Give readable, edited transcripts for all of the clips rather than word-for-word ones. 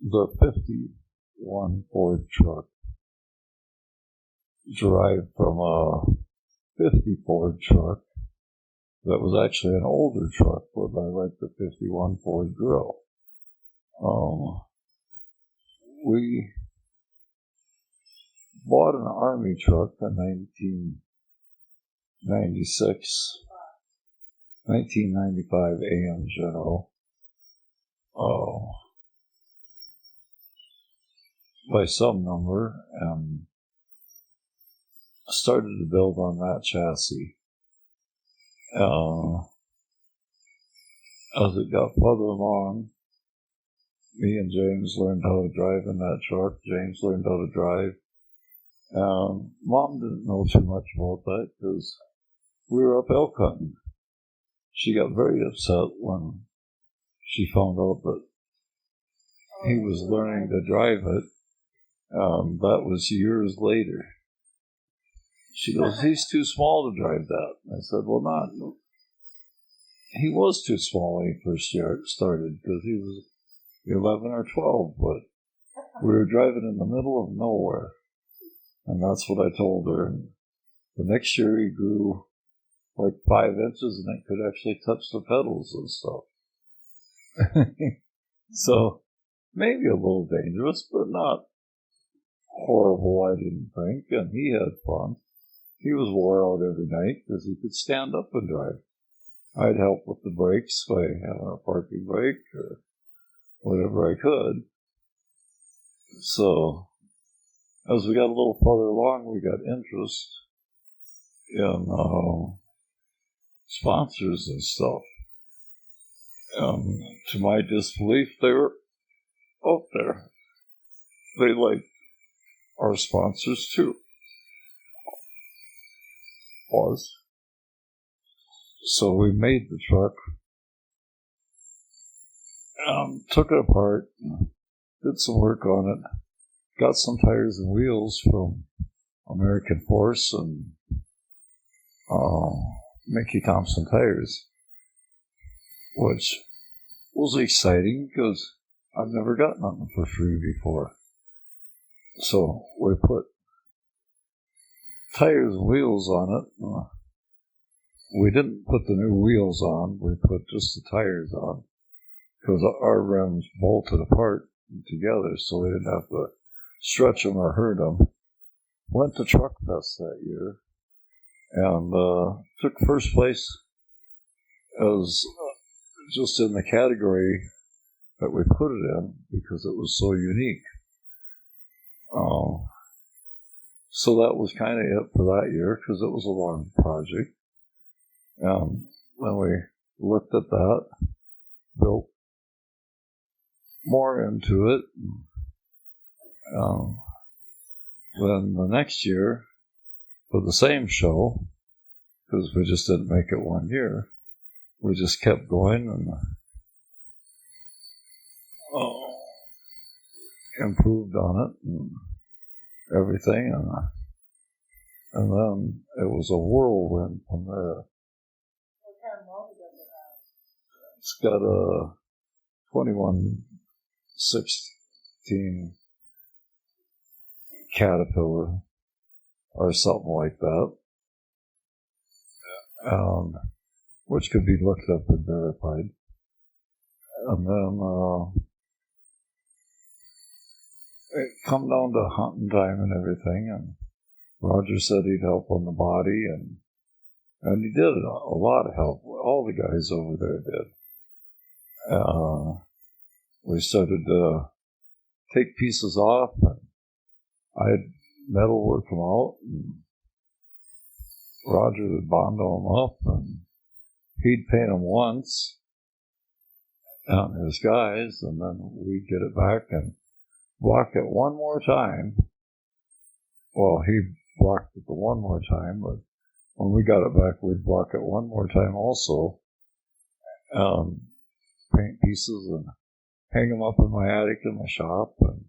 the 51 Ford truck derived from a 50 Ford truck that was actually an older truck, but I like the 51 Ford grill. We bought an Army truck in 1995 AM General, by some number, and started to build on that chassis. As it got further along, me and James learned how to drive in that truck. James learned how to drive. Mom didn't know too much about that because we were up elk hunting. She got very upset when she found out that he was learning to drive it. That was years later. She goes, "He's too small to drive that." I said, "Well, not. He was too small when he first started because he was 11 or 12, but we were driving in the middle of nowhere." And that's what I told her. And the next year he grew like 5 inches and it could actually touch the pedals and stuff. So maybe a little dangerous, but not horrible, I didn't think. And he had fun. He was wore out every night because he could stand up and drive. I'd help with the brakes by having a parking brake or whatever I could. So as we got a little further along, we got interest in sponsors and stuff. To my disbelief, they were out there. They liked our sponsors too. So we made the truck, took it apart, did some work on it, got some tires and wheels from American Force and Mickey Thompson tires, which was exciting because I've never gotten nothing for free before. So we put tires and wheels on it. We didn't put the new wheels on, we put just the tires on because our rims bolted apart together so we didn't have to stretch them or hurt them. Went to Truck Fest that year and took first place as just in the category that we put it in because it was so unique. So that was kind of it for that year because it was a long project. When we looked at that, built more into it. Then the next year, for the same show, because we just didn't make it one year, we just kept going and improved on it and everything. And then it was a whirlwind from there. It's got a 2116 Caterpillar or something like that, which could be looked up and verified. And then it come down to hunting time and everything, and Roger said he'd help on the body, and he did a lot of help. All the guys over there did. We started to take pieces off, and I'd metal work them out, and Roger would bondo them up, and he'd paint them once on his guys, and then we'd get it back and block it one more time. Well, he blocked it the one more time, but when we got it back, we'd block it one more time also. Paint pieces and hang them up in my attic in my shop, and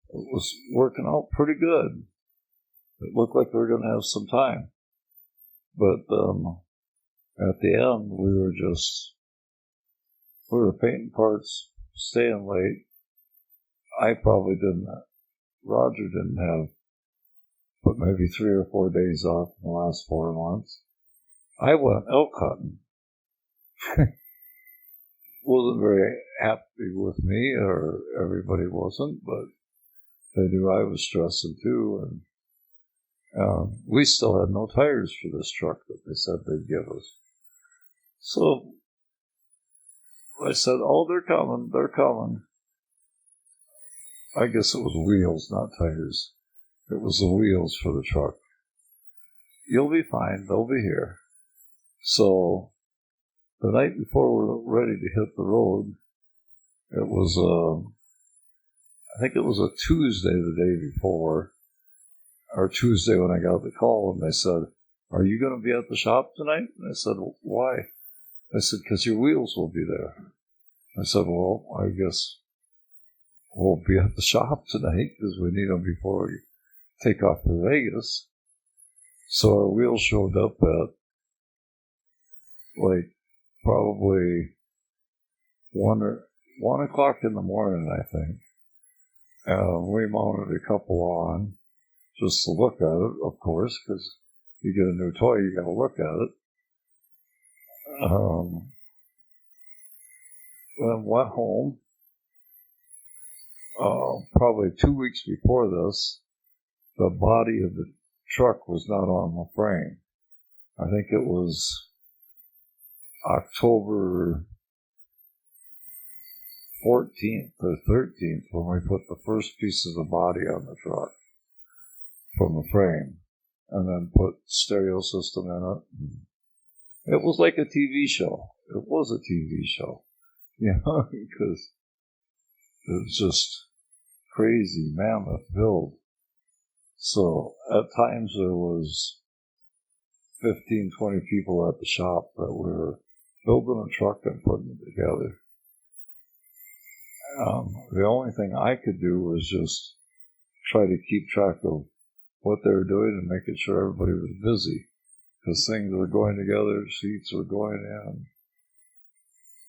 it was working out pretty good. It looked like we were going to have some time. But at the end, we were painting parts, staying late, I probably didn't. Roger didn't have but maybe 3 or 4 days off in the last 4 months. I went elk hunting. Wasn't very happy with me, or everybody wasn't, but they knew I was stressing too. And we still had no tires for this truck that they said they'd give us. So I said, "Oh, they're coming, they're coming." I guess it was wheels, not tires. It was the wheels for the truck. "You'll be fine, they'll be here." So the night before we were ready to hit the road, it was, I think it was a Tuesday the day before, or Tuesday when I got the call, and they said, "Are you going to be at the shop tonight?" And I said, "Why?" I said, "Because your wheels will be there." I said, "Well, I guess we'll be at the shop tonight because we need them before we take off for Vegas." So our wheels showed up at like probably 1 o'clock in the morning, I think. We mounted a couple on just to look at it, of course, because you get a new toy, you got to look at it. Then went home. Probably 2 weeks before this, the body of the truck was not on the frame. I think it was October 14th or 13th when we put the first piece of the body on the truck from the frame, and then put stereo system in it. It was like a TV show. It was a TV show, because it was just crazy mammoth build. So at times there was 15, 20 people at the shop that were building a truck and putting it together. The only thing I could do was just try to keep track of what they were doing and making sure everybody was busy, because things were going together, seats were going in,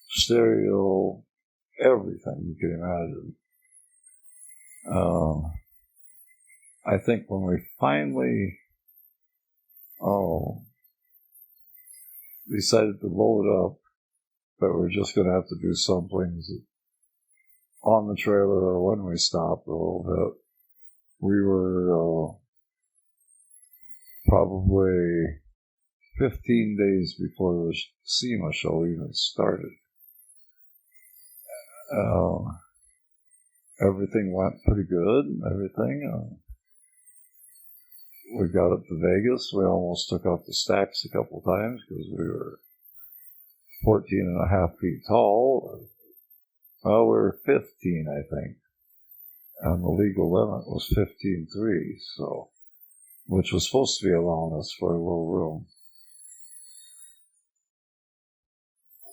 stereo, everything you could imagine. I think when we finally decided to load up, that we're just going to have to do some things on the trailer or when we stopped a little bit. We were probably 15 days before the SEMA show even started. Everything went pretty good and everything. We got up to Vegas. We almost took off the stacks a couple times because we were 14 and a half feet tall. Well, we were 15, I think. And the legal limit was 15.3, so, which was supposed to be allowing us for a little room.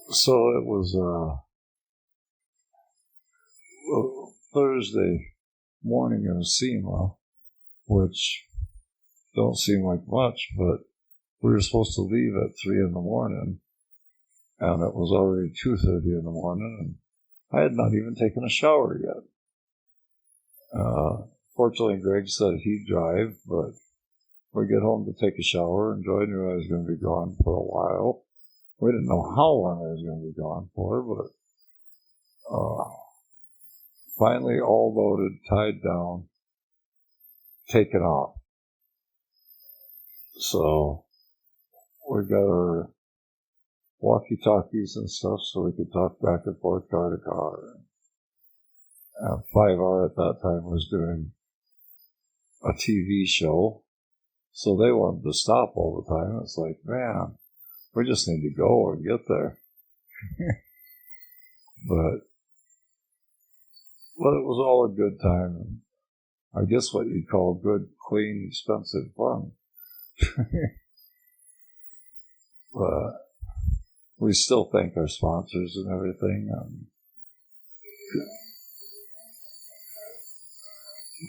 So it was Thursday morning in SEMA, which don't seem like much, but we were supposed to leave at 3 in the morning, and it was already 2:30 in the morning, and I had not even taken a shower yet. Fortunately, Greg said he'd drive, but we get home to take a shower, and Joy knew I was going to be gone for a while. We didn't know how long I was going to be gone for, but finally all loaded, tied down, taken off. So we got our walkie-talkies and stuff so we could talk back and forth car to car. 5R at that time was doing a TV show, so they wanted to stop all the time. It's like, man, we just need to go and get there. But it was all a good time. I guess what you'd call good, clean, expensive fun. But we still thank our sponsors and everything.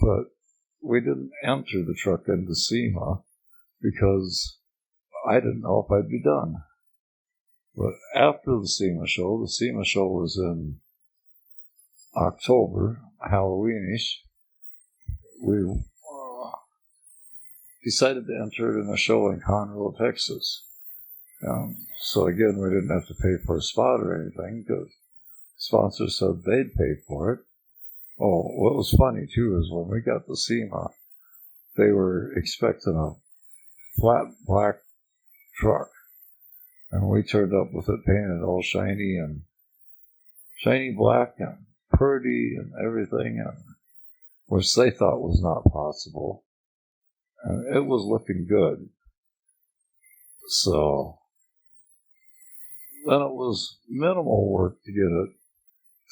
But we didn't enter the truck into SEMA because I didn't know if I'd be done. But after the SEMA show was in October, Halloweenish, we decided to enter it in a show in Conroe, Texas. So again, we didn't have to pay for a spot or anything because sponsors said they'd pay for it. Oh, what was funny too is when we got to SEMA, they were expecting a flat black truck, and we turned up with it painted all shiny black and pretty and everything, and which they thought was not possible. And it was looking good. So then it was minimal work to get it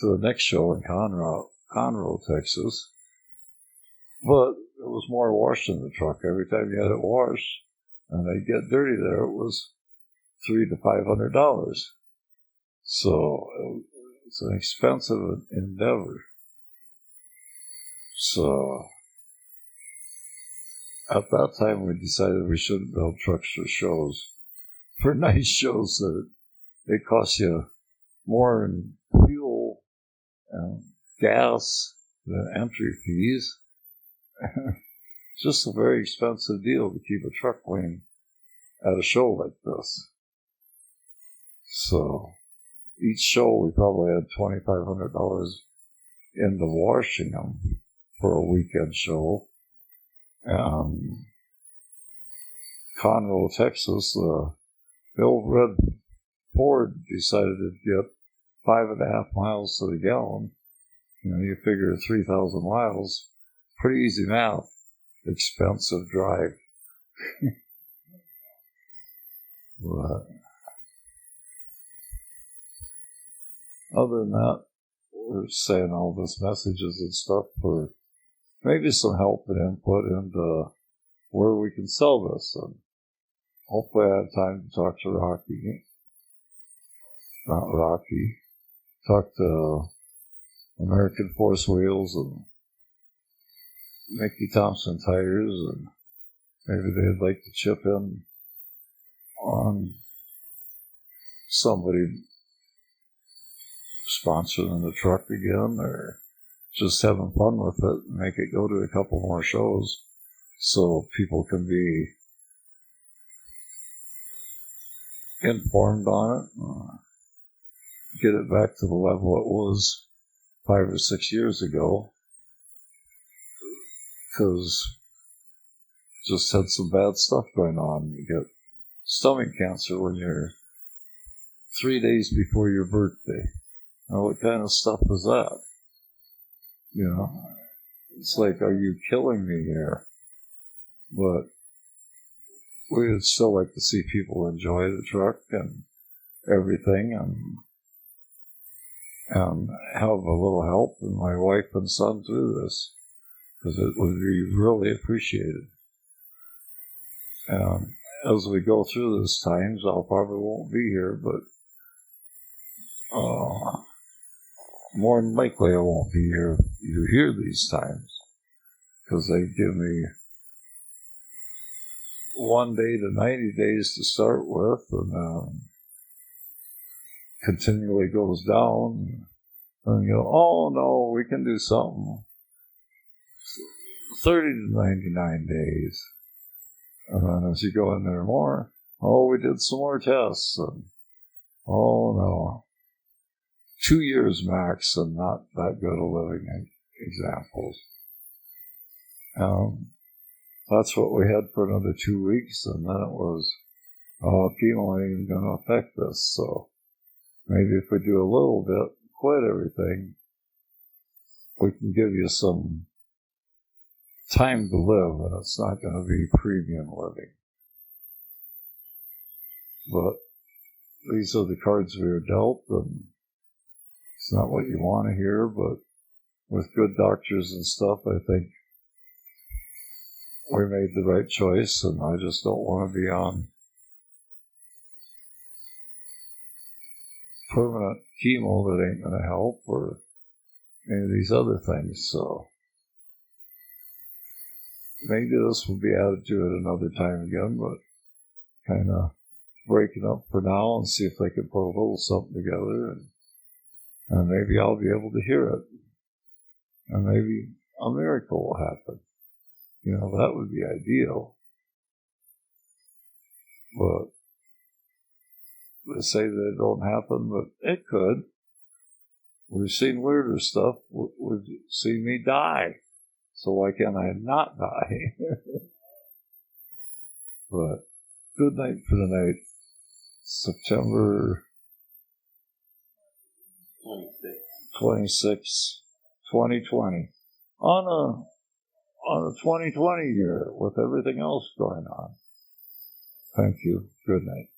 to the next show in Conroe, Texas. But it was more washing the truck. Every time you had it washed and they'd get dirty there, it was $300 to $500. So it's an expensive endeavor. So at that time, we decided we shouldn't build trucks for shows. For nice shows, that they cost you more in fuel and gas than entry fees. It's just a very expensive deal to keep a truck clean at a show like this. So each show, we probably had $2,500 into washing them for a weekend show. Conroe, Texas, the old red Ford decided to get 5.5 miles to the gallon. You figure 3,000 miles, pretty easy math, expensive drive. But other than that, we're saying all these messages and stuff for maybe some help and input into where we can sell this. And hopefully I have time to talk to talk to American Force Wheels and Mickey Thompson Tires, and maybe they'd like to chip in on somebody sponsoring the truck again, or just having fun with it and make it go to a couple more shows so people can be informed on it, get it back to the level it was 5 or 6 years ago, because just had some bad stuff going on. You get stomach cancer when you're 3 days before your birthday. Now, what kind of stuff is that? It's like, are you killing me here? But we would still like to see people enjoy the truck and everything, and have a little help in my wife and son through this, because it would be really appreciated. As we go through these times, I probably won't be here, but more than likely I won't be here if you hear these times, because they give me 1 day to 90 days to start with, and continually goes down, and you go, oh no, we can do something. 30 to 99 days. And then as you go in there more, oh, we did some more tests, and oh no. 2 years max, and not that good a living examples. That's what we had for another 2 weeks, and then it was, chemo ain't even going to affect this, so maybe if we do a little bit, quit everything, we can give you some time to live, and it's not going to be premium living. But these are the cards we were dealt, and it's not what you want to hear, but with good doctors and stuff, I think we made the right choice, and I just don't want to be on permanent chemo that ain't going to help, or any of these other things. So maybe this will be added to it another time again, but kind of breaking up for now and see if they can put a little something together, and maybe I'll be able to hear it. and maybe a miracle will happen. That would be ideal. But they say that it don't happen, but it could. We've seen weirder stuff. We've seen me die. So why can't I not die? But good night for the night. September 26, 2020. On a 2020 year with everything else going on. Thank you. Good night.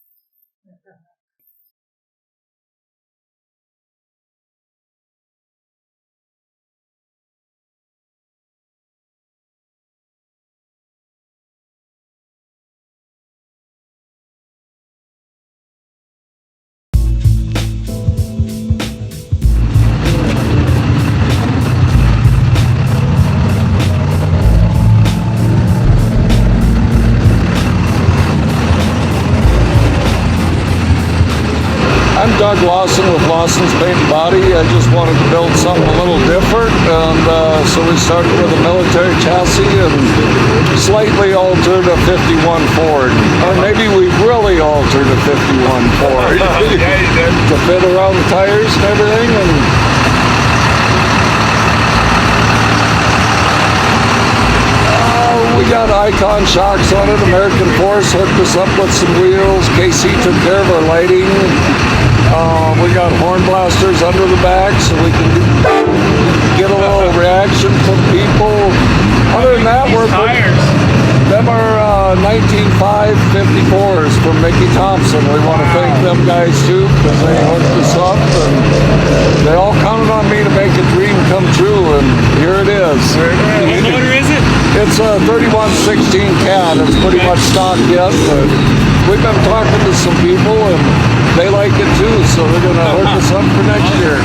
I'm Doug Lawson with Lawson's Paint and Body. I just wanted to build something a little different, and so we started with a military chassis and slightly altered a 51 Ford. Or maybe we really altered a 51 Ford to fit around the tires and everything. And we got Icon shocks on it. American Force hooked us up with some wheels. KC took care of our lighting. We got horn blasters under the back so we can get a little reaction from people. Other than that, them are 19.5 54s from Mickey Thompson. We want to thank them guys too because they hooked us up and they all counted on me to make a dream come true, and here it is. What motor is it? It's a 3116 Cat. It's pretty much stock yet, but we've been talking to some people and they like it too, so they're going to hook us up for next year.